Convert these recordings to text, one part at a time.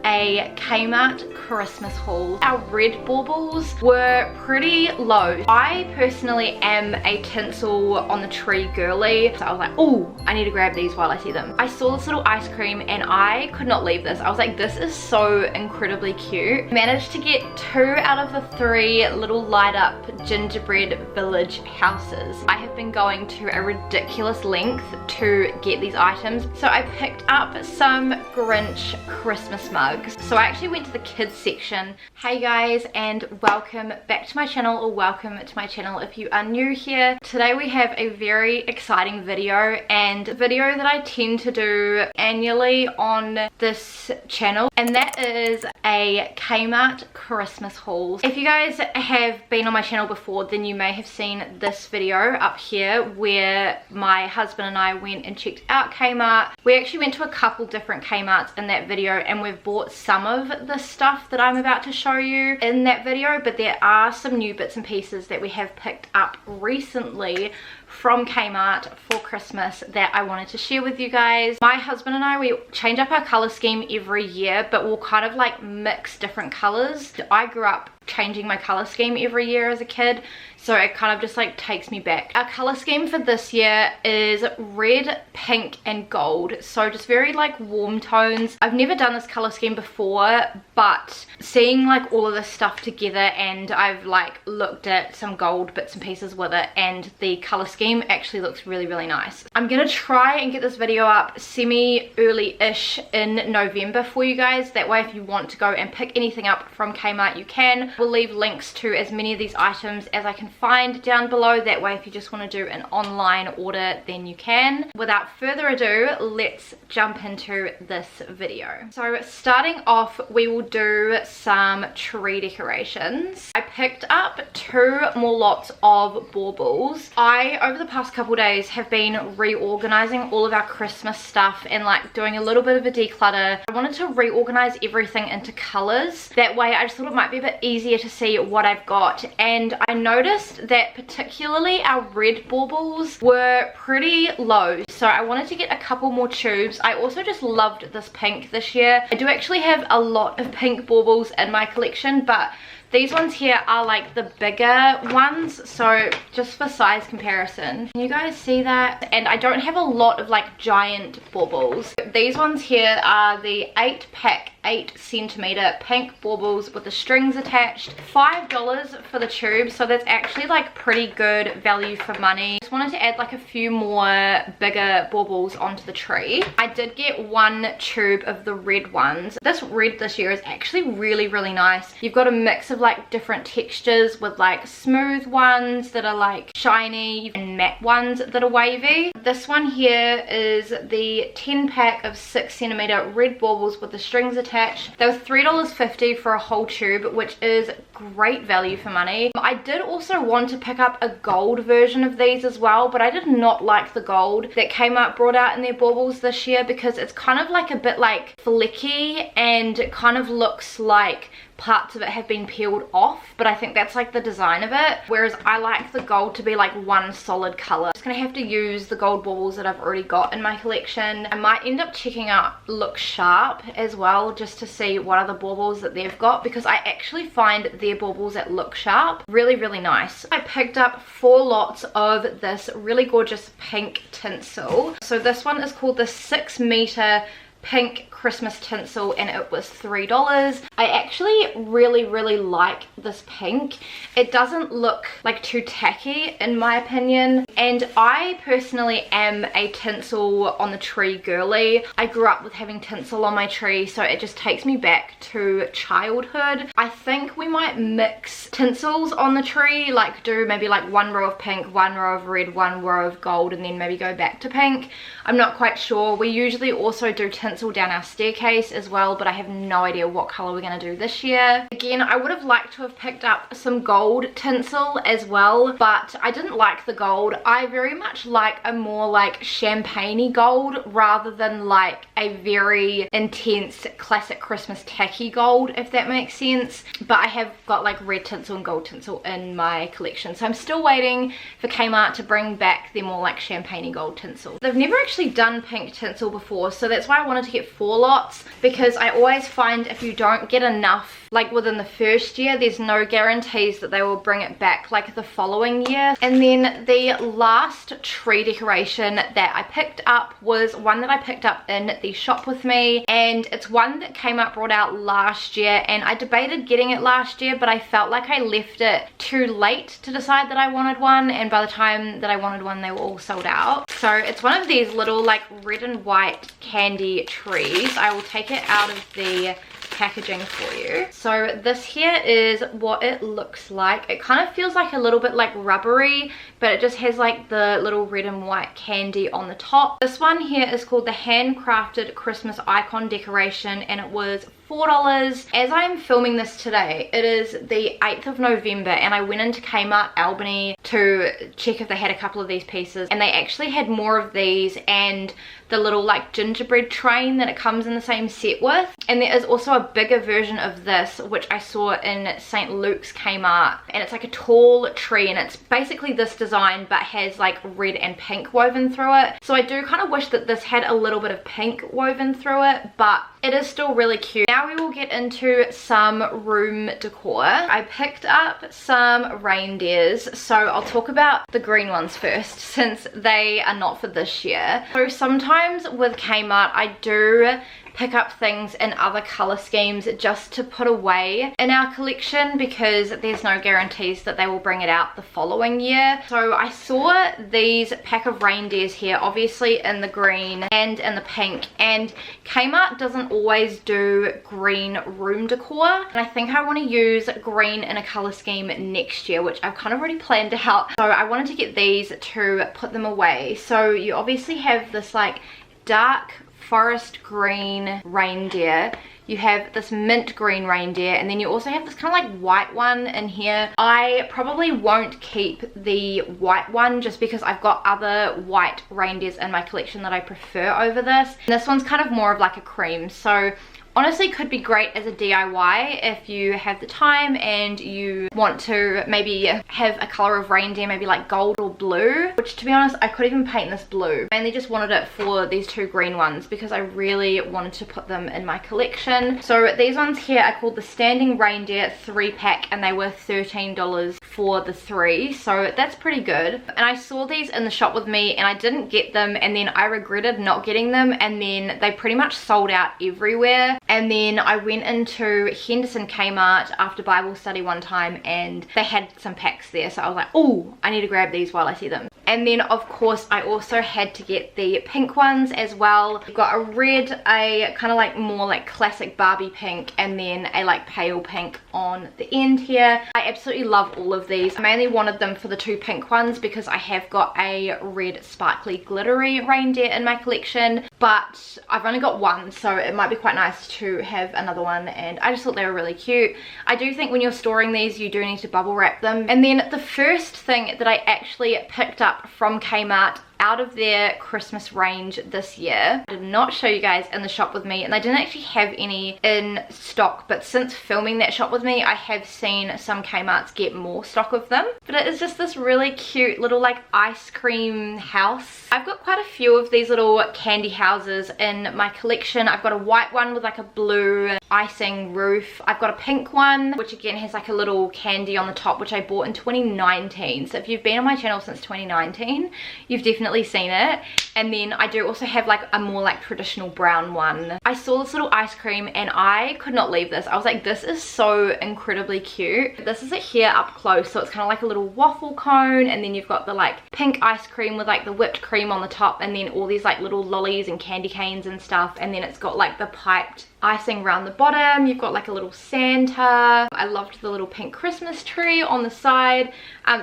a Kmart Christmas haul. Our red baubles were pretty low. I personally am a tinsel on the tree girly, so I was like, oh, I need to grab these while I see them. I saw this little ice cream and I could not leave this. I was like, this is so incredibly cute. Managed to get 2 out of the 3 little light up gingerbread village houses. I have been going to a ridiculous length to get these items. So I picked up some Grinch Christmas mugs. So I actually went to the kids section. Hey guys, and welcome back to my channel, or welcome to my channel if you are new here. Today we have a very exciting video, and a video that I tend to do annually on this channel, and that is a Kmart Christmas haul. If you guys have been on my channel before, then you may have seen this video up here where my husband and I went and checked out Kmart. We actually went to a couple different Kmarts in that video, and we've bought some of the stuff that I'm about to show you in that video, but there are some new bits and pieces that we have picked up recently from Kmart for Christmas that I wanted to share with you guys. My husband and I, we change up our color scheme every year, but we'll kind of like mix different colors. I grew up changing my color scheme every year as a kid, so it kind of just like takes me back. Our color scheme for this year is red, pink and gold, so just very like warm tones. I've never done this color scheme before, but seeing like all of this stuff together, and I've like looked at some gold bits and pieces with it, and the color scheme actually looks really nice. I'm gonna try and get this video up semi early-ish in November for you guys. That way if you want to go and pick anything up from Kmart, you can. We'll leave links to as many of these items as I can find down below. That way if you just want to do an online order, then you can. Without further ado, let's jump into this video. So starting off, we will do some tree decorations. I picked up 2 more lots of baubles. I, over the past couple days, have been reorganizing all of our Christmas stuff and like doing a little bit of a declutter. I wanted to reorganize everything into colors. That way I just thought it might be a bit easier to see what I've got, and I noticed that particularly our red baubles were pretty low, so I wanted to get a couple more tubes. I also just loved this pink this year. I do actually have a lot of pink baubles in my collection, but these ones here are like the bigger ones, so just for size comparison. Can you guys see that? And I don't have a lot of like giant baubles. These ones here are the 8-pack 8cm pink baubles with the strings attached. $5 for the tube, so that's actually like pretty good value for money. Just wanted to add like a few more bigger baubles onto the tree. I did get 1 tube of the red ones. This red this year is actually really nice. You've got a mix of like different textures with like smooth ones that are like shiny and matte ones that are wavy. This one here is the 10-pack of 6cm red baubles with the strings attached. They were $3.50 for a whole tube, which is great value for money. I did also want to pick up a gold version of these as well, but I did not like the gold that Kmart brought out in their baubles this year, because it's kind of like a bit like flecky, and it kind of looks like parts of it have been peeled off, but I think that's like the design of it, whereas I like the gold to be like one solid color. I'm just gonna have to use the gold baubles that I've already got in my collection. I might end up checking out Look Sharp as well, just to see what other baubles that they've got, because I actually find their baubles at Look Sharp really nice. I picked up 4 lots of this really gorgeous pink tinsel. So this one is called the 6 meter pink Christmas tinsel, and it was $3. I actually really like this pink. It doesn't look like too tacky in my opinion, and I personally am a tinsel on the tree girly. I grew up with having tinsel on my tree, so it just takes me back to childhood. I think we might mix tinsels on the tree, like do maybe like 1 row of pink, 1 row of red, 1 row of gold, and then maybe go back to pink. I'm not quite sure. We usually also do tinsel down our staircase as well, but I have no idea what color we're going to do this year. Again, I would have liked to have picked up some gold tinsel as well, but I didn't like the gold. I very much like a more like champagne-y gold rather than like a very intense classic Christmas tacky gold, if that makes sense. But I have got like red tinsel and gold tinsel in my collection, so I'm still waiting for Kmart to bring back they're more like champagne gold tinsel. They've never actually done pink tinsel before, so that's why I wanted to get 4 lots, because I always find if you don't get enough like within the first year, there's no guarantees that they will bring it back like the following year. And then the last tree decoration that I picked up was one that I picked up in the shop with me, and it's one that Kmart brought out last year, and I debated getting it last year, but I felt like I left it too late to decide that I wanted one, and by the time that I wanted one they were all sold out. So it's one of these little like red and white candy trees. I will take it out of the packaging for you. So this here is what it looks like. It kind of feels like a little bit like rubbery, but it just has like the little red and white candy on the top. This one here is called the handcrafted Christmas icon decoration, and it was $4. As I'm filming this today, it is the 8th of November, and I went into Kmart Albany to check if they had a couple of these pieces, and they actually had more of these and the little like gingerbread train that it comes in the same set with. And there is also a bigger version of this which I saw in St. Luke's Kmart, and it's like a tall tree, and it's basically this design but has like red and pink woven through it. So I do kind of wish that this had a little bit of pink woven through it, but it is still really cute. Now we will get into some room decor. I picked up some reindeers, so I'll talk about the green ones first since they are not for this year. So sometimes with Kmart I do pick up things in other color schemes just to put away in our collection, because there's no guarantees that they will bring it out the following year. So I saw these pack of reindeers here, obviously in the green and in the pink, and Kmart doesn't always do green room decor, and I think I want to use green in a color scheme next year, which I've kind of already planned out. So I wanted to get these to put them away. So you obviously have this like dark forest green reindeer, you have this mint green reindeer, and then you also have this kind of like white one in here. I probably won't keep the white one just because I've got other white reindeers in my collection that I prefer over this. And this one's kind of more of like a cream, so honestly could be great as a DIY if you have the time and you want to maybe have a color of reindeer, maybe like gold or blue, which to be honest I could even paint this blue. Mainly just wanted it for these 2 green ones because I really wanted to put them in my collection. So these ones here are called the Standing Reindeer 3-pack, and they were $13 for the 3, so that's pretty good. And I saw these in the shop with me and I didn't get them, and then I regretted not getting them, and then they pretty much sold out everywhere. And then I went into Henderson Kmart after Bible study one time and they had some packs there, so I was like, oh, I need to grab these while I see them. And then of course I also had to get the pink ones as well. We've got a red, a kind of like more like classic Barbie pink, and then a like pale pink on the end here. I absolutely love all of these. I mainly wanted them for the 2 pink ones because I have got a red sparkly glittery reindeer in my collection, but I've only got one, so it might be quite nice to have another one, and I just thought they were really cute. I do think when you're storing these you do need to bubble wrap them. And then the first thing that I actually picked up from Kmart out of their Christmas range this year, I did not show you guys in the shop with me, and they didn't actually have any in stock, but since filming that shop with me I have seen some Kmarts get more stock of them. But it is just this really cute little like ice cream house. I've got quite a few of these little candy houses in my collection. I've got a white one with like a blue icing roof. I've got a pink one which again has like a little candy on the top, which I bought in 2019, so if you've been on my channel since 2019 you've definitely seen it. And then I do also have like a more like traditional brown one. I saw this little ice cream and I could not leave this. I was like, this is so incredibly cute. This is it here up close, so it's kind of like a little waffle cone, and then you've got the like pink ice cream with like the whipped cream on the top, and then all these like little lollies and candy canes and stuff, and then it's got like the piped icing around the bottom. You've got like a little Santa. I loved the little pink Christmas tree on the side.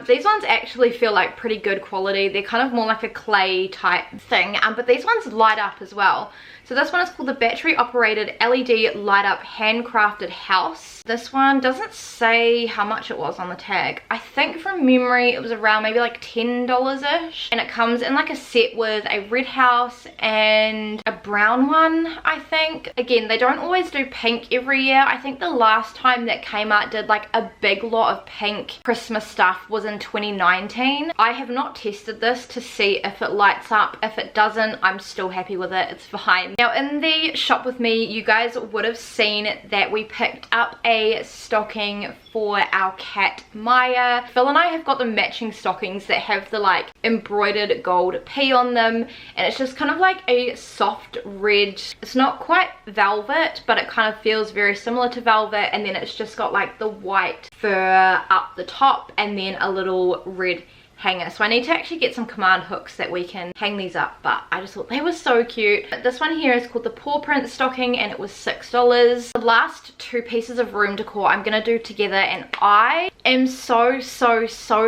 These ones actually feel like pretty good quality. They're kind of more like a clay type thing, but these ones light up as well. So this one is called the battery operated LED light up handcrafted house. This one doesn't say how much it was on the tag. I think from memory it was around maybe like $10-ish. And it comes in like a set with a red house and a brown one, I think. Again, they don't always do pink every year. I think the last time that Kmart did like a big lot of pink Christmas stuff was in 2019. I have not tested this to see if it lights up. If it doesn't, I'm still happy with it. It's fine. Now in the shop with me, you guys would have seen that we picked up a stocking for our cat Maya. Phil and I have got the matching stockings that have the like embroidered gold P on them, and it's just kind of like a soft red. It's not quite velvet, but it kind of feels very similar to velvet, and then it's just got like the white fur up the top and then a little red hanger. So I need to actually get some command hooks that we can hang these up, but I just thought they were so cute. This one here is called the paw print stocking and it was $6. The last two pieces of room decor I'm gonna do together, and I am so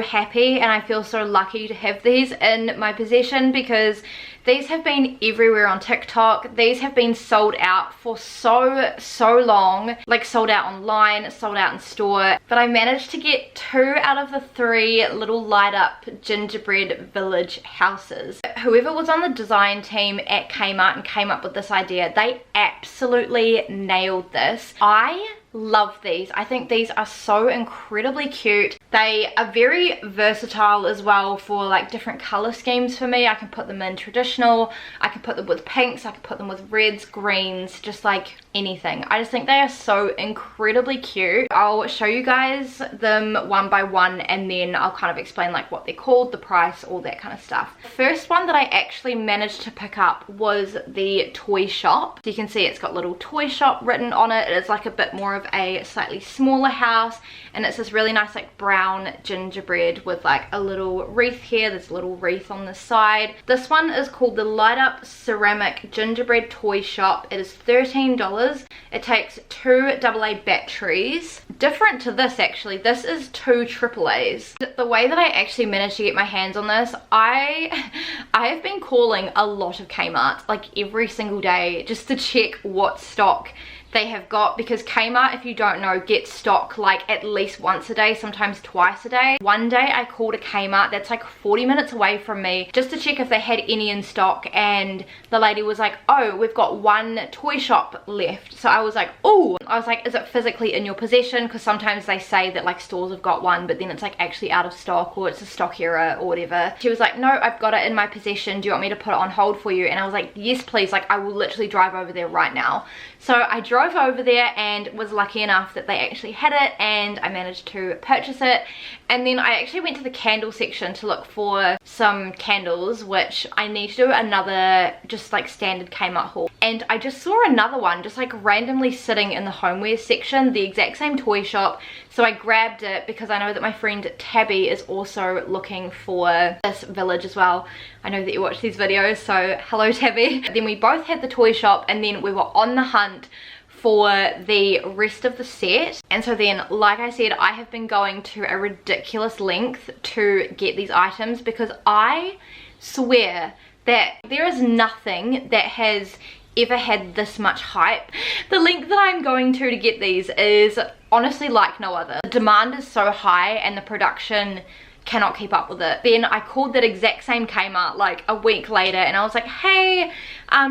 happy and I feel so lucky to have these in my possession because these have been everywhere on TikTok. These have been sold out for so long. Like sold out online, sold out in store. But I managed to get 2 out of the 3 little light up gingerbread village houses. Whoever was on the design team at Kmart and came up with this idea, they absolutely nailed this. I love these. I think these are so incredibly cute. They are very versatile as well for like different color schemes for me. I can put them in traditional, I can put them with pinks, I can put them with reds, greens, just like anything. I just think they are so incredibly cute. I'll show you guys them one by one and then I'll kind of explain like what they're called, the price, all that kind of stuff. The first one that I actually managed to pick up was the toy shop. So you can see it's got little toy shop written on it. It is like a bit more of a slightly smaller house, and it's this really nice like brown gingerbread with like a little wreath here. There's a little wreath on the side. This one is called the light up ceramic gingerbread toy shop. It is $13. It takes 2 AA batteries. Different to this actually, this is 2 AAAs. The way that I actually managed to get my hands on this, I have been calling a lot of Kmart like every single day just to check what stock they have got, because Kmart, if you don't know, gets stock like at least once a day, sometimes twice a day. One day I called a Kmart that's like 40 minutes away from me just to check if they had any in stock, and the lady was like, oh, we've got 1 toy shop left. So I was like, oh, I was like, is it physically in your possession? Because sometimes they say that like stores have got one, but then it's like actually out of stock or it's a stock error or whatever. She was like, no, I've got it in my possession. Do you want me to put it on hold for you? And I was like, yes please, like I will literally drive over there right now. So I drove over there and was lucky enough that they actually had it, and I managed to purchase it. And then I actually went to the candle section to look for some candles, which I need to do another just like standard Kmart haul. And I just saw another one just like randomly sitting in the homewares section, the exact same toy shop. So I grabbed it because I know that my friend Tabby is also looking for this village as well. I know that you watch these videos, so hello Tabby. Then we both had the toy shop, and then we were on the hunt for the rest of the set. And so then, like I said, I have been going to a ridiculous length to get these items because I swear that there is nothing that has ever had this much hype. The length that I'm going to get these is honestly like no other. The demand is so high and the production cannot keep up with it. Then I called that exact same Kmart like a week later and I was like, hey,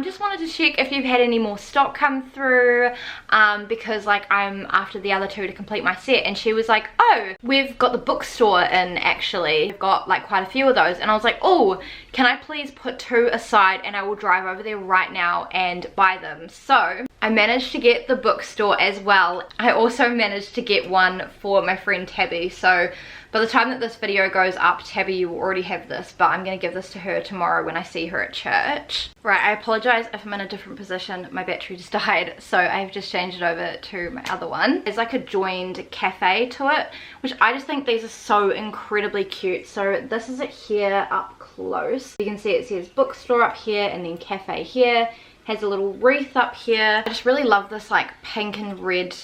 just wanted to check if you've had any more stock come through, because like I'm after the other 2 to complete my set. And she was like, oh, we've got the bookstore in actually. We've got like quite a few of those. And I was like, oh, can I please put 2 aside and I will drive over there right now and buy them. So I managed to get the bookstore as well. I also managed to get one for my friend Tabby. So by the time that this video goes up, Tabby, you will already have this, but I'm going to give this to her tomorrow when I see her at church. Right, I apologize if I'm in a different position. My battery just died, so I've just changed it over to my other one. There's like a joined cafe to it, which I just think these are so incredibly cute. So this is it here up close. You can see it says bookstore up here and then cafe here. Has a little wreath up here. I just really love this like pink and red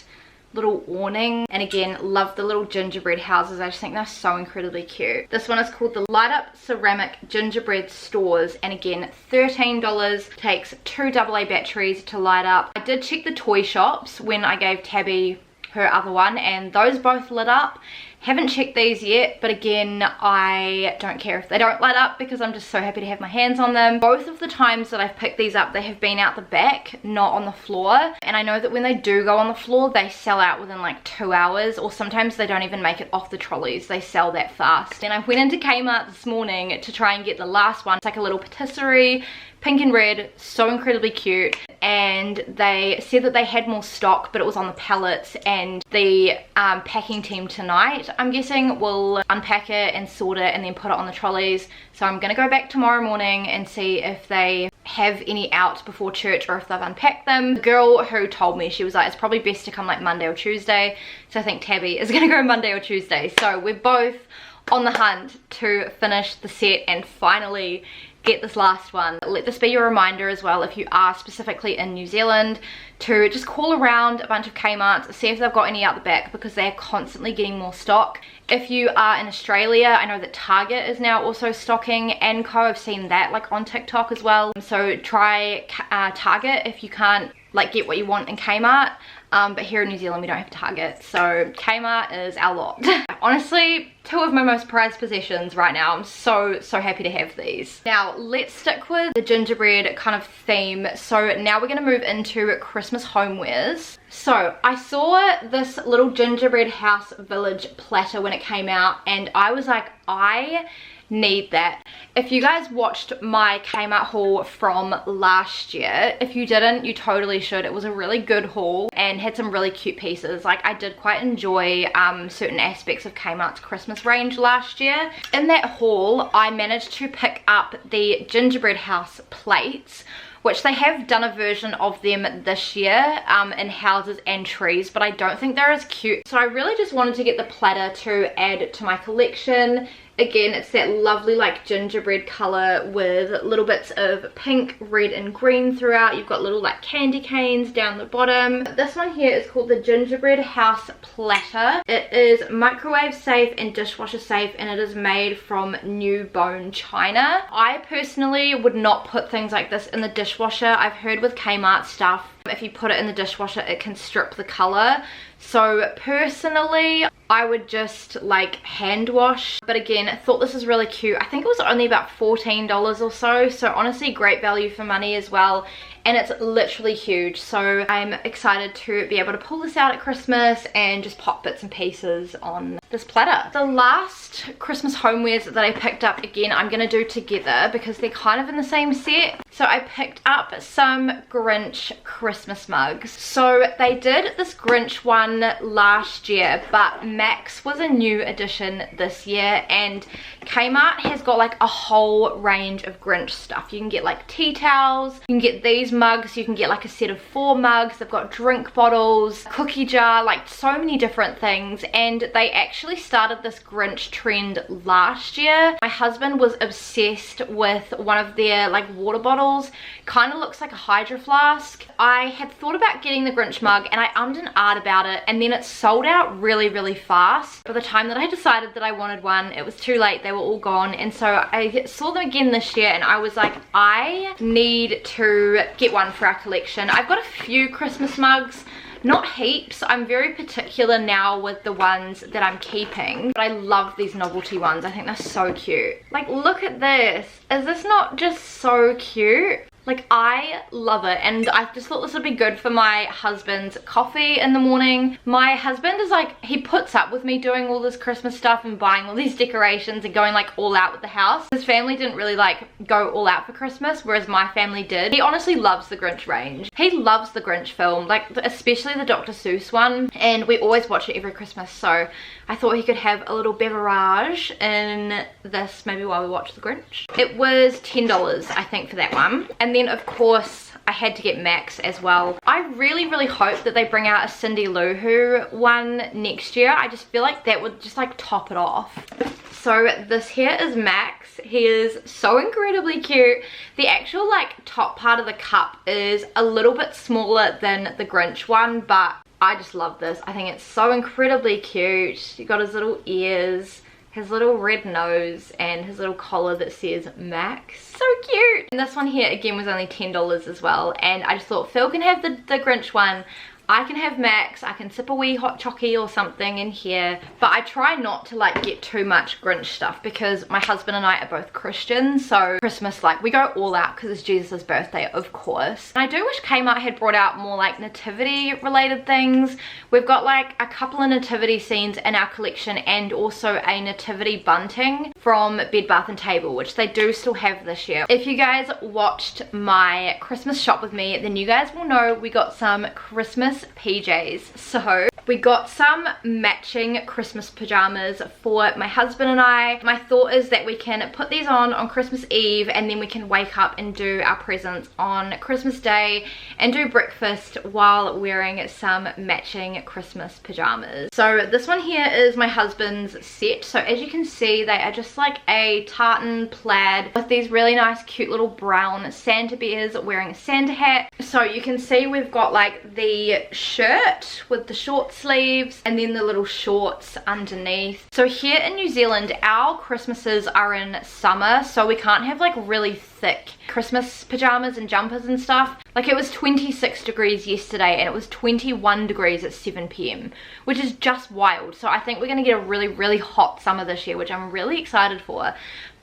little awning. And again, love the little gingerbread houses. I just think they're so incredibly cute. This one is called the Light Up Ceramic Gingerbread Stores, and again, $13. Takes 2 AA batteries to light up. I did check the toy shops when I gave Tabby her other one, and those both lit up. Haven't checked these yet, but again, I don't care if they don't light up because I'm just so happy to have my hands on them. Both of the times that I've picked these up, they have been out the back, not on the floor. And I know that when they do go on the floor, they sell out within like 2 hours, or sometimes they don't even make it off the trolleys. They sell that fast. And I went into Kmart this morning to try and get the last one. It's like a little patisserie, pink and red, so incredibly cute. And they said that they had more stock, but it was on the pallets, and the packing team tonight, I'm guessing, will unpack it and sort it and then put it on the trolleys. So I'm gonna go back tomorrow morning and see if they have any out before church or if they've unpacked them. The girl who told me, she was like, it's probably best to come like Monday or Tuesday. So I think Tabby is gonna go Monday or Tuesday. So we're both on the hunt to finish the set and finally get this last one. Let this be your reminder as well, if you are specifically in New Zealand, to just call around a bunch of Kmarts, see if they've got any out the back, because they're constantly getting more stock. If you are in Australia, I know that Target is now also stocking Anco. I've seen that like on TikTok as well. So try Target if you can't like get what you want in Kmart. But here in New Zealand we don't have Target, so Kmart is our lot. Honestly, 2 of my most prized possessions right now. I'm so happy to have these. Now let's stick with the gingerbread kind of theme. So now we're going to move into Christmas homewares. So I saw this little gingerbread house village platter when it came out, and I was like, I need that. If you guys watched my Kmart haul from last year, if you didn't, you totally should. It was a really good haul and had some really cute pieces. Like, I did quite enjoy certain aspects of Kmart's Christmas range last year. In that haul, I managed to pick up the gingerbread house plates, which they have done a version of them this year in houses and trees, but I don't think they're as cute. So I really just wanted to get the platter to add to my collection. Again, it's that lovely like gingerbread color with little bits of pink, red and green throughout. You've got little like candy canes down the bottom. This one here is called the Gingerbread House Platter. It is microwave safe and dishwasher safe, and it is made from new bone china. I personally would not put things like this in the dishwasher. I've heard with Kmart stuff, if you put it in the dishwasher, it can strip the color. So personally, I would just like hand wash. But again, I thought this was really cute. I think it was only about $14 or so. So honestly, great value for money as well. And it's literally huge. So I'm excited to be able to pull this out at Christmas and just pop bits and pieces on this platter. The last Christmas homewares that I picked up, again, I'm going to do together because they're kind of in the same set. So I picked up some Grinch Christmas mugs. So they did this Grinch one last year, but Max was a new addition this year, and Kmart has got like a whole range of Grinch stuff. You can get like tea towels, you can get these mugs, you can get like a set of 4 mugs. They've got drink bottles, cookie jar, like so many different things. And they actually started this Grinch trend last year. My husband was obsessed with one of their like water bottles. Kind of looks like a hydro flask. I had thought about getting the Grinch mug and I ummed and ahed about it, and then it sold out really fast. By the time that I decided that I wanted one, it was too late. They were all gone. And so I saw them again this year and I was like, I need to get one for our collection. I've got a few Christmas mugs, not heaps. I'm very particular now with the ones that I'm keeping, but I love these novelty ones. I think they're so cute. Like, look at this. Is this not just so cute? Like, I love it, and I just thought this would be good for my husband's coffee in the morning. My husband is like, he puts up with me doing all this Christmas stuff and buying all these decorations and going like all out with the house. His family didn't really like go all out for Christmas, whereas my family did. He honestly loves the Grinch range. He loves the Grinch film, like especially the Dr. Seuss one, and we always watch it every Christmas. So I thought he could have a little beverage in this maybe while we watch the Grinch. It was $10 I think for that one. And then of course I had to get Max as well. I really hope that they bring out a Cindy Lou Who one next year. I just feel like that would just like top it off. So this here is Max. He is so incredibly cute. The actual like top part of the cup is a little bit smaller than the Grinch one, but I just love this. I think it's so incredibly cute. You got his little ears, his little red nose, and his little collar that says Max. So cute. And this one here again was only $10 as well, and I just thought Phil can have the Grinch one, I can have Max, I can sip a wee hot chockey or something in here. But I try not to like get too much Grinch stuff because my husband and I are both Christians, so Christmas, like, we go all out because it's Jesus' birthday, of course. And I do wish Kmart had brought out more like nativity related things. We've got like a couple of nativity scenes in our collection and also a nativity bunting from Bed Bath & Table, which they do still have this year. If you guys watched my Christmas shop with me, then you guys will know we got some Christmas PJs. So we got some matching Christmas pajamas for my husband and I. My thought is that we can put these on Christmas Eve, and then we can wake up and do our presents on Christmas Day and do breakfast while wearing some matching Christmas pajamas. So this one here is my husband's set. So as you can see, they are just like a tartan plaid with these really nice cute little brown Santa bears wearing a Santa hat. So you can see we've got like the shirt with the short sleeves and then the little shorts underneath. So here in New Zealand, our Christmases are in summer, so we can't have like really thick Christmas pajamas and jumpers and stuff. Like, it was 26 degrees yesterday and it was 21 degrees at 7 p.m, which is just wild. So I think we're gonna get a really hot summer this year, which I'm really excited for,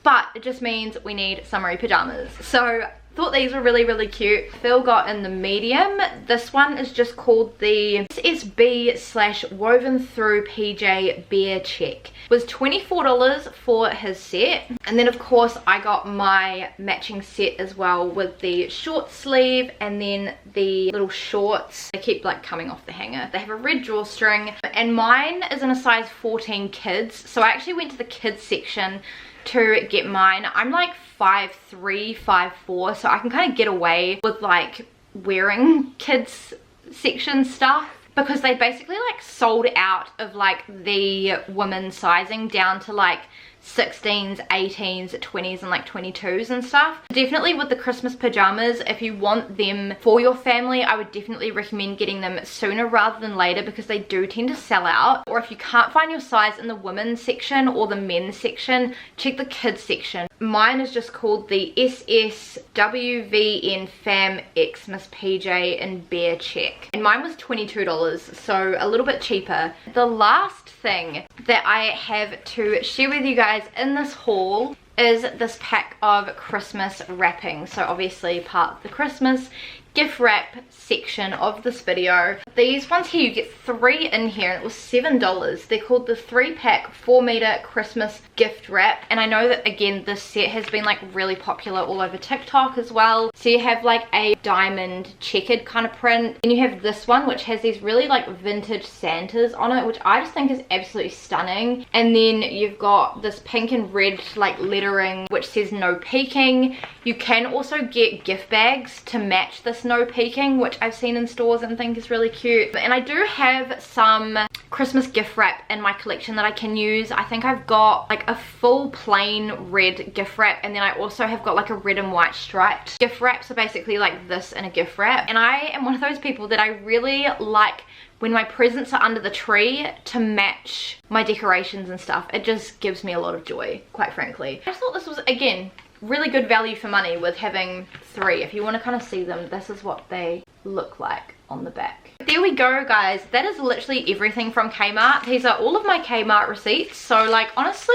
but it just means we need summery pajamas. So thought these were really cute. Phil got in the medium. This one is just called the SB/woven through PJ bear check. It was $24 for his set, and then of course I got my matching set as well with the short sleeve and then the little shorts. They keep like coming off the hanger. They have a red drawstring, and mine is in a size 14 kids, so I actually went to the kids section to get mine. I'm like 5'3", 5'4", so I can kind of get away with like wearing kids section stuff because they basically like sold out of like the women's sizing down to like 16s, 18s, 20s and like 22s and stuff. Definitely with the Christmas pajamas, if you want them for your family, I would definitely recommend getting them sooner rather than later because they do tend to sell out. Or if you can't find your size in the women's section or the men's section, check the kids section. Mine is just called the SSWVN Fam Xmas PJ in Bear Check, and mine was $22, so a little bit cheaper. The last thing that I have to share with you guys in this haul is this pack of Christmas wrapping. So obviously part of the Christmas gift wrap section of this video. These ones here, you get 3 in here, and it was $7. They're called the 3-pack 4-meter Christmas gift wrap, and I know that again this set has been like really popular all over TikTok as well. So you have like a diamond checkered kind of print, and you have this one which has these really like vintage Santas on it, which I just think is absolutely stunning. And then you've got this pink and red like lettering which says no peeking. You can also get gift bags to match this no peeking, which I've seen in stores and think is really cute. And I do have some Christmas gift wrap in my collection that I can use. I think I've got like a full plain red gift wrap, and then I also have got like a red and white striped gift wrap. So basically like this in a gift wrap. And I am one of those people that I really like when my presents are under the tree to match my decorations and stuff. It just gives me a lot of joy, quite frankly. I just thought this was, again, really good value for money with having 3. If you want to kind of see them, this is what they look like on the back. There we go, guys. That is literally everything from Kmart. These are all of my Kmart receipts. So like honestly,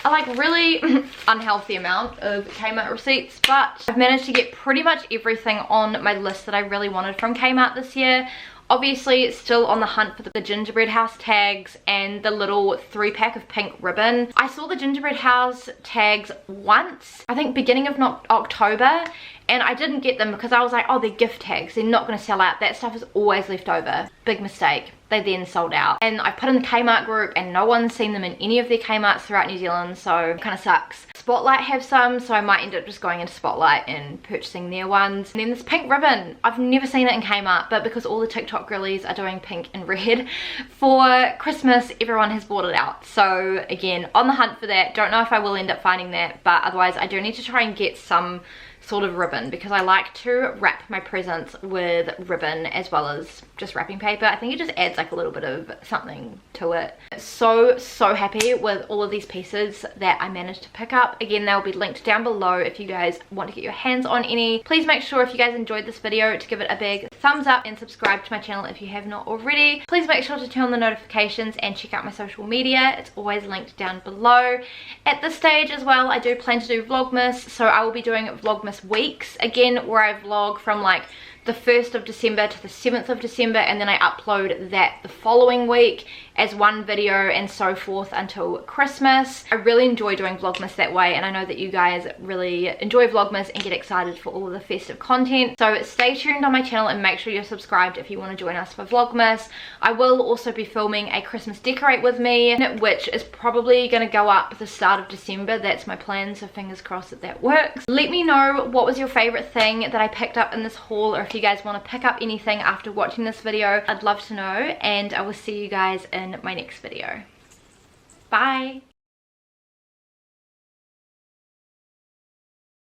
a like really unhealthy amount of Kmart receipts, but I've managed to get pretty much everything on my list that I really wanted from Kmart this year. Obviously still on the hunt for the gingerbread house tags and the little 3-pack of pink ribbon. I saw the gingerbread house tags once, I think beginning of October, and I didn't get them because I was like, oh, they're gift tags, they're not going to sell out. That stuff is always left over. Big mistake. They then sold out. And I put in the Kmart group and no one's seen them in any of their Kmarts throughout New Zealand, so it kind of sucks. Spotlight have some, so I might end up just going into Spotlight and purchasing their ones. And then this pink ribbon, I've never seen it in Kmart, but because all the TikTok girlies are doing pink and red for Christmas, everyone has bought it out. So again, on the hunt for that. Don't know if I will end up finding that, but otherwise I do need to try and get some sort of ribbon, because I like to wrap my presents with ribbon as well as just wrapping paper. I think it just adds like a little bit of something to it. So happy with all of these pieces that I managed to pick up. Again, they'll be linked down below if you guys want to get your hands on any. Please make sure if you guys enjoyed this video to give it a big thumbs up and subscribe to my channel if you have not already. Please make sure to turn on the notifications and check out my social media. It's always linked down below. At this stage as well, I do plan to do Vlogmas, so I will be doing Vlogmas weeks again, where I vlog from like the 1st of December to the 7th of December, and then I upload that the following week as one video and so forth until Christmas. I really enjoy doing Vlogmas that way, and I know that you guys really enjoy Vlogmas and get excited for all of the festive content. So stay tuned on my channel and make sure you're subscribed if you want to join us for Vlogmas. I will also be filming a Christmas decorate with me, which is probably going to go up the start of December. That's my plan, so fingers crossed that that works. Let me know what was your favorite thing that I picked up in this haul, or if you guys want to pick up anything after watching this video. I'd love to know, and I will see you guys in my next video. Bye!